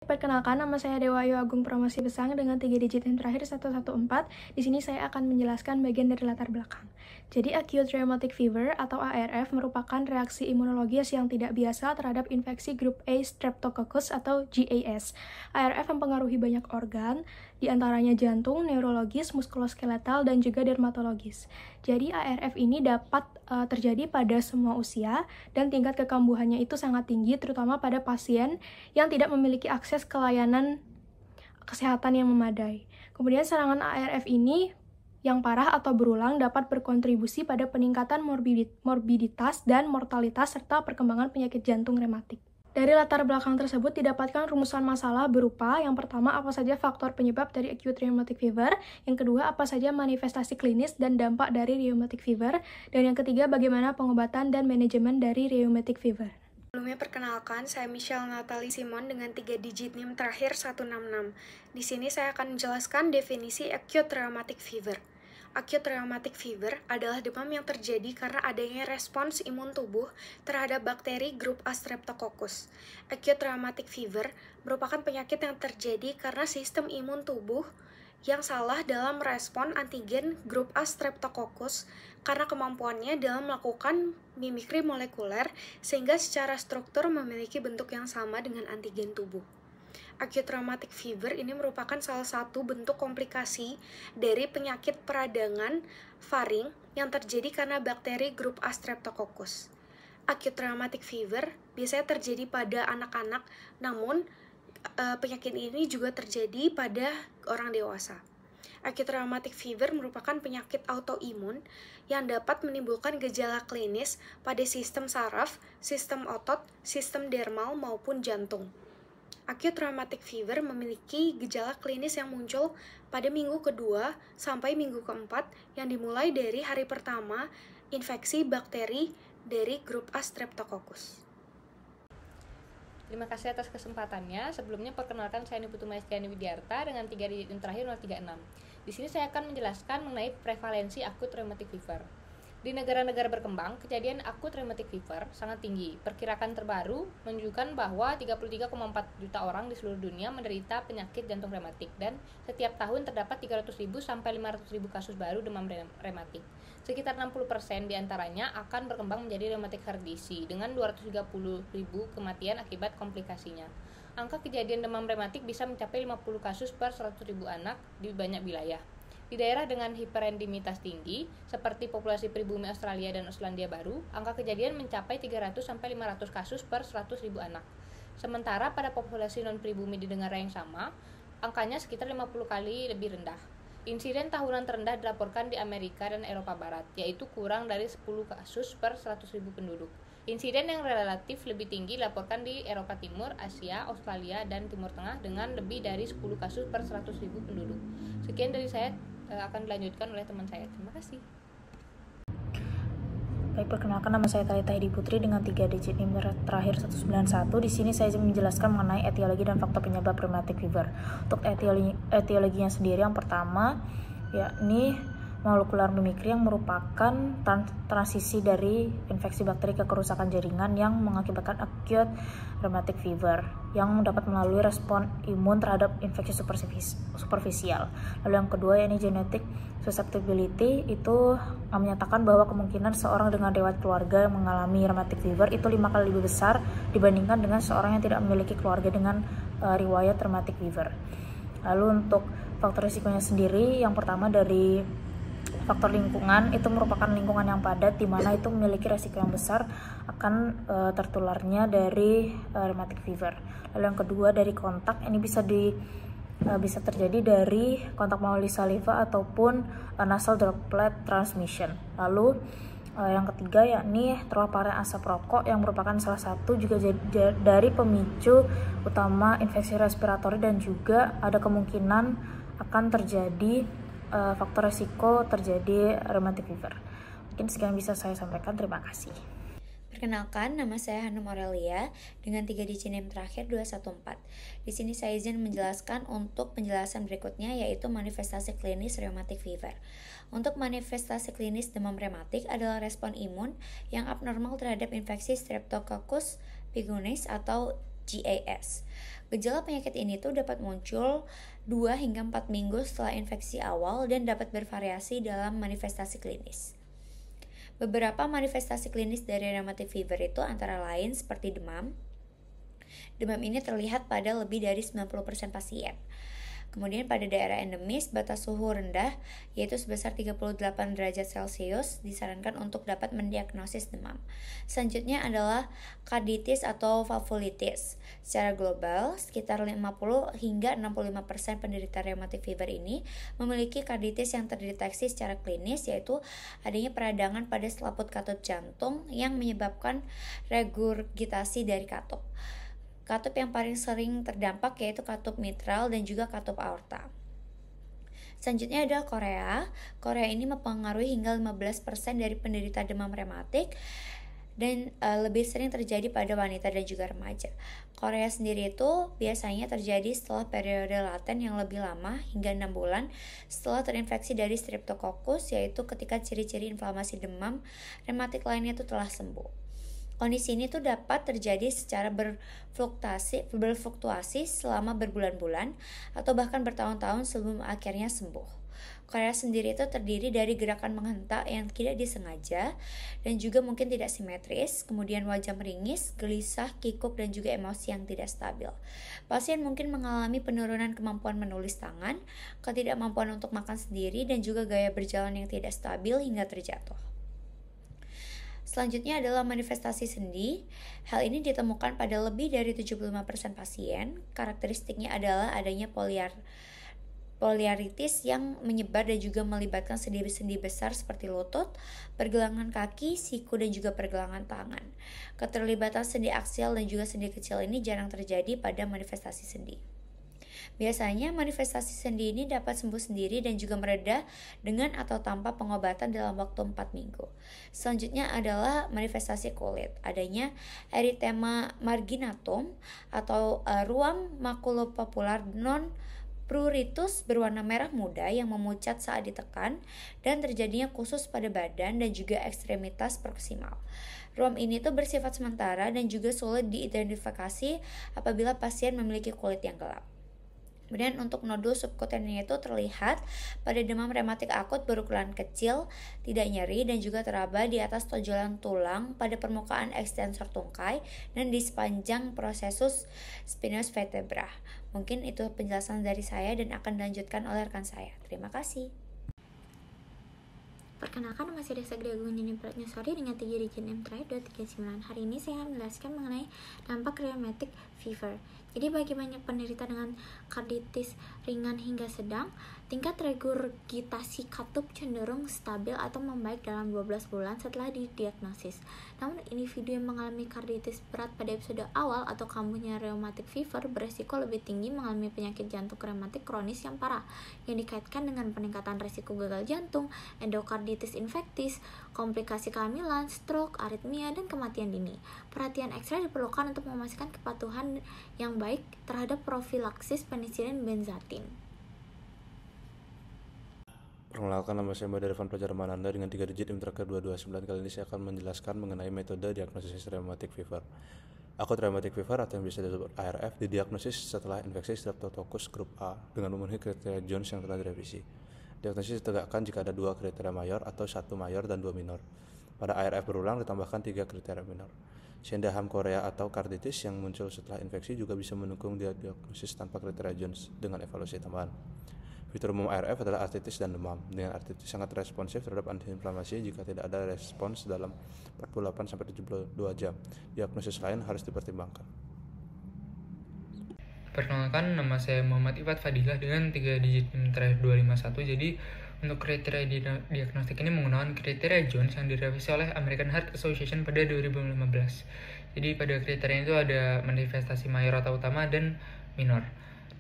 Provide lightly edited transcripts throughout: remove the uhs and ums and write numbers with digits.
Perkenalkan, nama saya Dewa Ayu Agung Promosi Besang dengan 3 digit yang terakhir 114. Di sini saya akan menjelaskan bagian dari latar belakang. Jadi, acute rheumatic fever atau ARF merupakan reaksi imunologis yang tidak biasa terhadap infeksi grup A Streptococcus atau GAS. ARF mempengaruhi banyak organ, di antaranya jantung, neurologis, muskuloskeletal, dan juga dermatologis. Jadi, ARF ini dapat terjadi pada semua usia dan tingkat kekambuhannya itu sangat tinggi, terutama pada pasien yang tidak memiliki akses ke layanan kesehatan yang memadai. Kemudian serangan ARF ini yang parah atau berulang dapat berkontribusi pada peningkatan morbiditas dan mortalitas serta perkembangan penyakit jantung rematik. Dari latar belakang tersebut didapatkan rumusan masalah berupa yang pertama apa saja faktor penyebab dari acute rheumatic fever, yang kedua apa saja manifestasi klinis dan dampak dari rheumatic fever, dan yang ketiga bagaimana pengobatan dan manajemen dari rheumatic fever. Sebelumnya perkenalkan, saya Michelle Natalie Simon dengan 3 digit NIM terakhir 166. Di sini saya akan menjelaskan definisi acute rheumatic fever. Acute rheumatic fever adalah demam yang terjadi karena adanya respons imun tubuh terhadap bakteri grup A Streptococcus. Acute rheumatic fever merupakan penyakit yang terjadi karena sistem imun tubuh yang salah dalam respon antigen grup A Streptococcus karena kemampuannya dalam melakukan mimikri molekuler sehingga secara struktur memiliki bentuk yang sama dengan antigen tubuh. Acute rheumatic fever ini merupakan salah satu bentuk komplikasi dari penyakit peradangan faring yang terjadi karena bakteri grup A Streptococcus. Acute rheumatic fever biasanya terjadi pada anak-anak, namun penyakit ini juga terjadi pada orang dewasa. Acute rheumatic fever merupakan penyakit autoimun yang dapat menimbulkan gejala klinis pada sistem saraf, sistem otot, sistem dermal maupun jantung. Acute rheumatic fever memiliki gejala klinis yang muncul pada minggu kedua sampai minggu keempat yang dimulai dari hari pertama infeksi bakteri dari grup A Streptococcus. Terima kasih atas kesempatannya. Sebelumnya perkenalkan saya Niputu Maestriani Widyarta dengan 3 digit yang terakhir 036. Di sini saya akan menjelaskan mengenai prevalensi acute rheumatic fever. Di negara-negara berkembang, kejadian acute rheumatic fever sangat tinggi. Perkiraan terbaru menunjukkan bahwa 33,4 juta orang di seluruh dunia menderita penyakit jantung rematik dan setiap tahun terdapat 300.000 sampai 500.000 kasus baru demam rematik. Sekitar 60% diantaranya akan berkembang menjadi rheumatic heart disease dengan 230.000 kematian akibat komplikasinya. Angka kejadian demam rematik bisa mencapai 50 kasus per 100.000 anak di banyak wilayah. Di daerah dengan hiperendemitas tinggi, seperti populasi pribumi Australia dan Selandia Baru, angka kejadian mencapai 300-500 kasus per 100.000 anak. Sementara pada populasi non-pribumi di negara yang sama, angkanya sekitar 50 kali lebih rendah. Insiden tahunan terendah dilaporkan di Amerika dan Eropa Barat, yaitu kurang dari 10 kasus per 100.000 penduduk. Insiden yang relatif lebih tinggi dilaporkan di Eropa Timur, Asia, Australia, dan Timur Tengah dengan lebih dari 10 kasus per 100.000 penduduk. Sekian dari saya, akan dilanjutkan oleh teman saya. Terima kasih. Baik, perkenalkan nama saya Talita Hedi Putri dengan 3 digit NIM terakhir 191. Di sini saya menjelaskan mengenai etiologi dan faktor penyebab rheumatic fever. Untuk etiologinya sendiri, yang pertama yakni molekular mimikri yang merupakan transisi dari infeksi bakteri ke kerusakan jaringan yang mengakibatkan acute rheumatic fever yang dapat melalui respon imun terhadap infeksi superficial. Lalu yang kedua yakni genetic susceptibility, itu menyatakan bahwa kemungkinan seorang dengan riwayat keluarga yang mengalami rheumatic fever itu 5 kali lebih besar dibandingkan dengan seorang yang tidak memiliki keluarga dengan riwayat rheumatic fever. Lalu untuk faktor risikonya sendiri, yang pertama dari faktor lingkungan, itu merupakan lingkungan yang padat di mana itu memiliki resiko yang besar akan tertularnya dari rheumatic fever. Lalu yang kedua dari kontak, ini bisa terjadi dari kontak melalui saliva ataupun nasal droplet transmission. Lalu yang ketiga yakni terpaparan asap rokok yang merupakan salah satu juga dari pemicu utama infeksi respiratori dan juga ada kemungkinan akan terjadi faktor resiko terjadi rheumatic fever. Mungkin sekian bisa saya sampaikan. Terima kasih. Perkenalkan, nama saya Hanum Aurelia dengan 3 digit NIM terakhir 214. Di sini saya izin menjelaskan untuk penjelasan berikutnya, yaitu manifestasi klinis rheumatic fever. Untuk manifestasi klinis demam rematik adalah respon imun yang abnormal terhadap infeksi Streptococcus pyogenes atau GAS. Gejala penyakit ini tuh dapat muncul 2 hingga 4 minggu setelah infeksi awal dan dapat bervariasi dalam manifestasi klinis. Beberapa manifestasi klinis dari rheumatic fever itu antara lain seperti demam. Demam ini terlihat pada lebih dari 90% pasien. Kemudian pada daerah endemis, batas suhu rendah yaitu sebesar 38 derajat Celcius disarankan untuk dapat mendiagnosis demam. Selanjutnya adalah karditis atau valvulitis. Secara global, sekitar 50 hingga 65% penderita rheumatic fever ini memiliki karditis yang terdeteksi secara klinis, yaitu adanya peradangan pada selaput katup jantung yang menyebabkan regurgitasi dari katup. Katup yang paling sering terdampak yaitu katup mitral dan juga katup aorta. Selanjutnya adalah Korea. Korea ini mempengaruhi hingga 15% dari penderita demam rematik dan lebih sering terjadi pada wanita dan juga remaja. Korea sendiri itu biasanya terjadi setelah periode laten yang lebih lama hingga 6 bulan setelah terinfeksi dari Streptococcus, yaitu ketika ciri-ciri inflamasi demam rematik lainnya itu telah sembuh. Kondisi ini tuh dapat terjadi secara berfluktuasi selama berbulan-bulan atau bahkan bertahun-tahun sebelum akhirnya sembuh. Korea sendiri itu terdiri dari gerakan menghentak yang tidak disengaja dan juga mungkin tidak simetris, kemudian wajah meringis, gelisah, kikuk, dan juga emosi yang tidak stabil. Pasien mungkin mengalami penurunan kemampuan menulis tangan, ketidakmampuan untuk makan sendiri, dan juga gaya berjalan yang tidak stabil hingga terjatuh. Selanjutnya adalah manifestasi sendi. Hal ini ditemukan pada lebih dari 75% pasien. Karakteristiknya adalah adanya poliaritis yang menyebar dan juga melibatkan sendi-sendi besar seperti lutut, pergelangan kaki, siku, dan juga pergelangan tangan. Keterlibatan sendi aksial dan juga sendi kecil ini jarang terjadi pada manifestasi sendi. Biasanya manifestasi sendi ini dapat sembuh sendiri dan juga mereda dengan atau tanpa pengobatan dalam waktu 4 minggu. Selanjutnya adalah manifestasi kulit. Adanya erythema marginatum atau ruam makulopapular non-pruritus berwarna merah muda yang memucat saat ditekan dan terjadinya khusus pada badan dan juga ekstremitas proksimal. Ruam ini tuh bersifat sementara dan juga sulit diidentifikasi apabila pasien memiliki kulit yang gelap. Kemudian untuk nodul subkutenia itu terlihat pada demam rematik akut berukuran kecil, tidak nyeri, dan juga teraba di atas tonjolan tulang pada permukaan ekstensor tungkai dan di sepanjang prosesus spinous vertebra. Mungkin itu penjelasan dari saya dan akan dilanjutkan oleh rekan saya. Terima kasih. Perkenalkan, nama saya Desa Gede Agung Nini Pratnyasari dengan 3 digit NIM terakhir 239. Hari ini saya akan menjelaskan mengenai dampak rheumatic fever. Jadi bagi banyak penderita dengan karditis ringan hingga sedang, tingkat regurgitasi katup cenderung stabil atau membaik dalam 12 bulan setelah didiagnosis. Namun individu yang mengalami karditis berat pada episode awal atau kambuhnya rheumatic fever beresiko lebih tinggi mengalami penyakit jantung rheumatik kronis yang parah, yang dikaitkan dengan peningkatan risiko gagal jantung, endokarditis infektis, komplikasi kehamilan, stroke, aritmia, dan kematian dini. Perhatian ekstra diperlukan untuk memastikan kepatuhan yang baik terhadap profilaksis penisilin benzatin. Perkenalkan, nama saya Mbak Devan Pelajar Mananda dengan 3 digit NIM terakhir 229. Kali ini saya akan menjelaskan mengenai metode diagnosis rheumatic fever. Akut rheumatic fever atau yang biasa disebut ARF didiagnosis setelah infeksi Streptococcus grup A dengan memenuhi kriteria Jones yang telah direvisi. Diagnosis ditegakkan jika ada 2 kriteria mayor atau 1 mayor dan 2 minor. Pada ARF berulang ditambahkan 3 kriteria minor. Syndaham Korea atau karditis yang muncul setelah infeksi juga bisa mendukung diagnosis tanpa kriteria Jones dengan evaluasi tambahan. Fitur umum ARF adalah artritis dan demam. Dengan artritis sangat responsif terhadap antiinflamasi jika tidak ada respons dalam 48-72 jam. Diagnosis lain harus dipertimbangkan. Perkenalkan, nama saya Muhammad Ifat Fadilah dengan 3 digit NIM terakhir 251. Jadi untuk kriteria diagnostik ini menggunakan kriteria Jones yang direvisi oleh American Heart Association pada 2015. Jadi pada kriteria itu ada manifestasi mayor atau utama dan minor,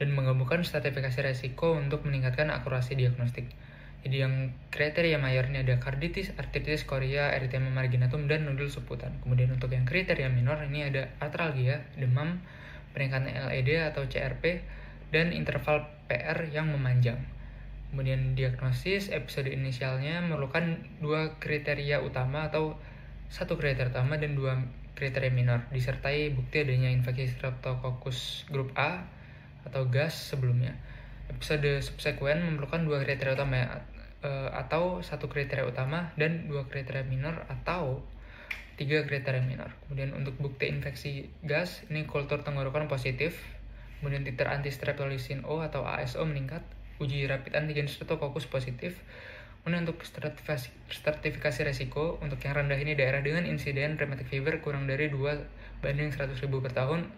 dan menggabungkan stratifikasi resiko untuk meningkatkan akurasi diagnostik. Jadi yang kriteria mayornya ada karditis, artritis, korea, erythema marginatum, dan nodul subkutan. Kemudian untuk yang kriteria minor ini ada artralgia, demam, peningkatan LED atau CRP, dan interval PR yang memanjang. Kemudian diagnosis episode inisialnya memerlukan 2 kriteria utama atau 1 kriteria utama dan 2 kriteria minor, disertai bukti adanya infeksi Streptococcus grup A atau GAS sebelumnya. Episode subsekuen memerlukan 2 kriteria utama atau 1 kriteria utama dan 2 kriteria minor atau 3 kriteria minor. Kemudian untuk bukti infeksi GAS, ini kultur tenggorokan positif, kemudian titer anti-streptolizin O atau ASO meningkat, uji rapid antigen Streptococcus positif. Kemudian untuk stratifikasi resiko, untuk yang rendah ini daerah dengan insiden rheumatic fever kurang dari 2/100.000 per tahun,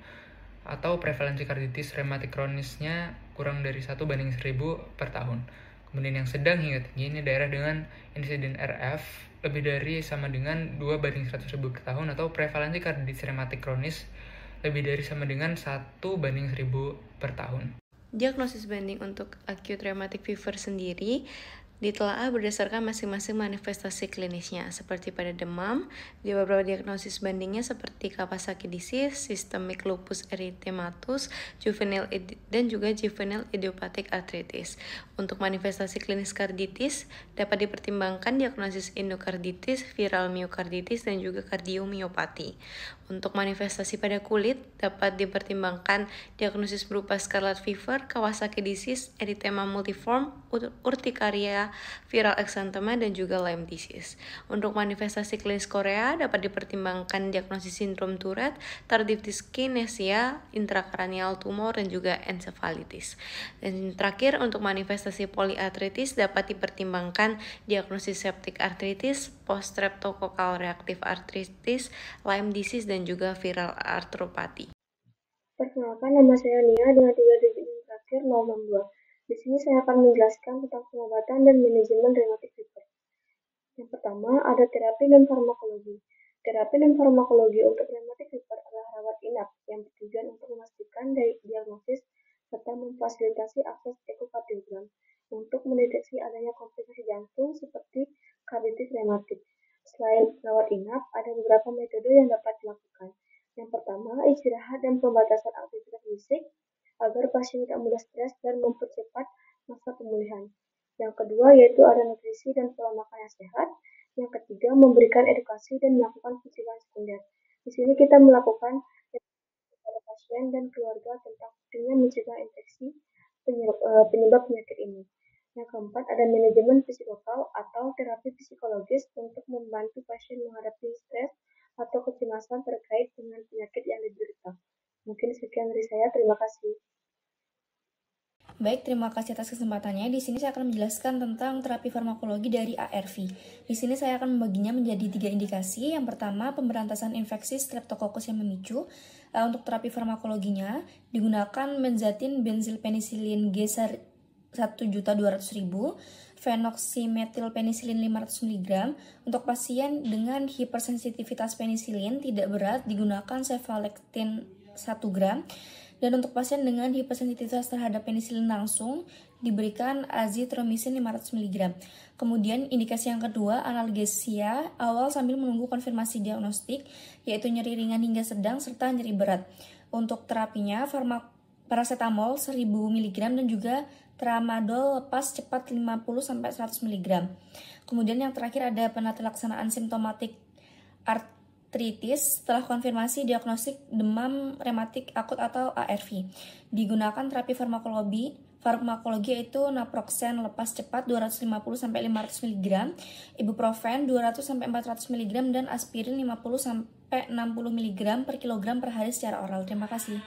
atau prevalensi karditis rheumatik kronisnya kurang dari 1/1000 per tahun. Kemudian yang sedang hingga tinggi ini daerah dengan insiden RF lebih dari sama dengan 2/100.000 per tahun, atau prevalensi karditis rheumatik kronis lebih dari sama dengan 1/1000 per tahun. Diagnosis banding untuk acute rheumatic fever sendiri ditelaah berdasarkan masing-masing manifestasi klinisnya, seperti pada demam, di beberapa diagnosis bandingnya seperti Kawasaki disease, systemic lupus erythematus, dan juga juvenile idiopathic arthritis. Untuk manifestasi klinis karditis, dapat dipertimbangkan diagnosis endokarditis, viral myokarditis, dan juga kardiomiopati. Untuk manifestasi pada kulit, dapat dipertimbangkan diagnosis berupa scarlet fever, Kawasaki disease, erythema multiforme, urtikaria, viral exanthema, dan juga Lyme disease. Untuk manifestasi klinis Korea, dapat dipertimbangkan diagnosis sindrom Tourette, tardive dyskinesia, intrakranial tumor, dan juga encephalitis. Dan terakhir, untuk manifestasi poliartritis, dapat dipertimbangkan diagnosis septic arthritis, post-streptococcal reactive arthritis, Lyme disease, dan juga viral arthropathy. Perkenalkan, nama saya Nia dengan 3 digit yang terakhir 062. Di sini saya akan menjelaskan tentang pengobatan dan manajemen rheumatic fever. Yang pertama, ada terapi dan farmakologi. Terapi dan farmakologi untuk rheumatic fever adalah rawat inap yang bertujuan untuk memastikan diagnosis serta memfasilitasi akses ekokardiogram untuk mendeteksi adanya komplikasi jantung seperti karditis rheumatik. Selain rawat inap, ada beberapa metode yang dapat dilakukan. Yang pertama, istirahat dan pembatasan aktivitas fisik agar pasien tidak mudah stres dan mempercepat masa pemulihan. Yang kedua, yaitu ada nutrisi dan pola makan yang sehat. Yang ketiga, memberikan edukasi dan melakukan pencegahan sekunder. Di sini kita melakukan kepada pasien dan keluarga tentang pentingnya mencegah infeksi penyebab penyakit ini. Yang keempat, ada manajemen psikokal atau terapi psikologis untuk membantu pasien menghadapi stres atau kecemasan terkait dengan penyakit yang diderita. Mungkin sekian dari saya, terima kasih. Baik, terima kasih atas kesempatannya. Di sini saya akan menjelaskan tentang terapi farmakologi dari ARV. Di sini saya akan membaginya menjadi 3 indikasi. Yang pertama, pemberantasan infeksi Streptococcus yang memicu. Untuk terapi farmakologinya digunakan benzatin benzilpenicillin G 1.200.000, phenoxymethyl penicillin 500 mg. Untuk pasien dengan hipersensitivitas penisilin tidak berat digunakan cefalexin 1 gram. Dan untuk pasien dengan hipersensitivitas terhadap penisilin langsung diberikan azitromisin 500 mg. Kemudian indikasi yang kedua, analgesia awal sambil menunggu konfirmasi diagnostik, yaitu nyeri ringan hingga sedang serta nyeri berat. Untuk terapinya paracetamol 1000 mg dan juga tramadol lepas cepat 50-100 mg. Kemudian yang terakhir ada penata laksanaan simptomatik artritis setelah konfirmasi diagnostik demam rematik akut atau ARV. Digunakan terapi farmakologi yaitu naproxen lepas cepat 250-500 mg, ibuprofen 200-400 mg, dan aspirin 50-60 mg per kilogram per hari secara oral. Terima kasih.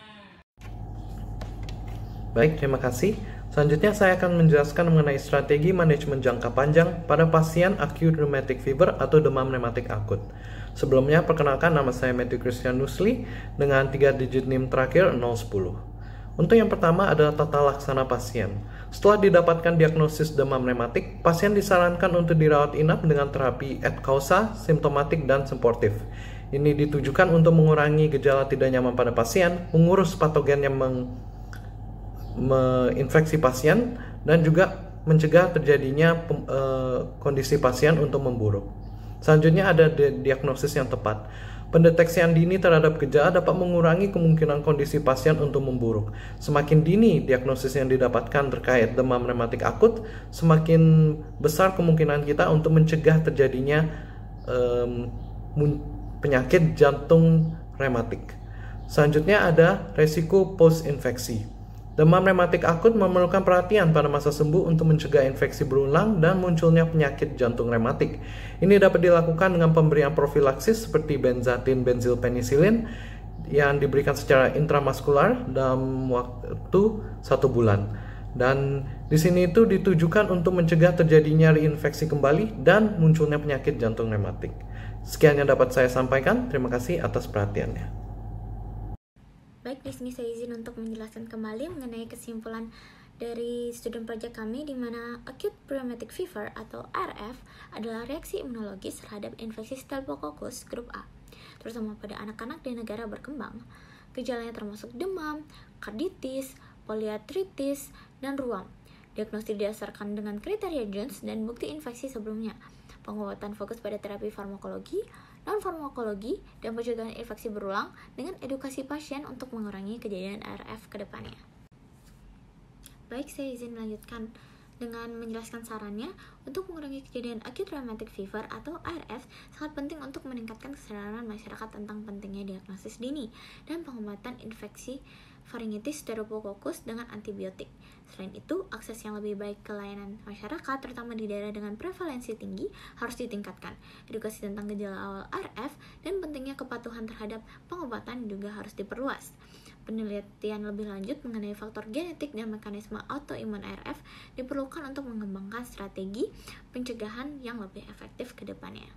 Baik, terima kasih. Selanjutnya saya akan menjelaskan mengenai strategi manajemen jangka panjang pada pasien acute rheumatic fever atau demam rematik akut. Sebelumnya, perkenalkan, nama saya Matthew Christian Nusli dengan 3 digit NIM terakhir 010. Untuk yang pertama adalah tata laksana pasien. Setelah didapatkan diagnosis demam rematik, pasien disarankan untuk dirawat inap dengan terapi et causa, simptomatik, dan suportif. Ini ditujukan untuk mengurangi gejala tidak nyaman pada pasien, mengurus patogen yang menginfeksi pasien, dan juga mencegah terjadinya kondisi pasien untuk memburuk. Selanjutnya ada diagnosis yang tepat. Pendeteksian dini terhadap gejala dapat mengurangi kemungkinan kondisi pasien untuk memburuk. Semakin dini diagnosis yang didapatkan terkait demam rematik akut, semakin besar kemungkinan kita untuk mencegah terjadinya penyakit jantung rematik. Selanjutnya ada resiko post-infeksi. Demam rematik akut memerlukan perhatian pada masa sembuh untuk mencegah infeksi berulang dan munculnya penyakit jantung rematik. Ini dapat dilakukan dengan pemberian profilaksis seperti benzatin benzilpenicillin yang diberikan secara intramuskular dalam waktu 1 bulan. Dan di sini itu ditujukan untuk mencegah terjadinya reinfeksi kembali dan munculnya penyakit jantung rematik. Sekian yang dapat saya sampaikan. Terima kasih atas perhatiannya. Baik, di sini saya izin untuk menjelaskan kembali mengenai kesimpulan dari student project kami, di mana acute rheumatic fever atau ARF adalah reaksi imunologis terhadap infeksi Staphylococcus grup A, terutama pada anak-anak di negara berkembang. Gejalanya termasuk demam, karditis, poliartritis, dan ruam. Diagnosis didasarkan dengan kriteria Jones dan bukti infeksi sebelumnya. Pengobatan fokus pada terapi farmakologi, non-farmakologi, dan pencegahan infeksi berulang dengan edukasi pasien untuk mengurangi kejadian ARF ke depannya. Baik, saya izin melanjutkan dengan menjelaskan sarannya. Untuk mengurangi kejadian acute rheumatic fever atau ARF, sangat penting untuk meningkatkan kesadaran masyarakat tentang pentingnya diagnosis dini dan pengobatan infeksi faringitis Staphylococcus dengan antibiotik. Selain itu, akses yang lebih baik ke layanan masyarakat, terutama di daerah dengan prevalensi tinggi, harus ditingkatkan. Edukasi tentang gejala awal ARF dan pentingnya kepatuhan terhadap pengobatan juga harus diperluas. Penelitian lebih lanjut mengenai faktor genetik dan mekanisme autoimun ARF diperlukan untuk mengembangkan strategi pencegahan yang lebih efektif ke depannya.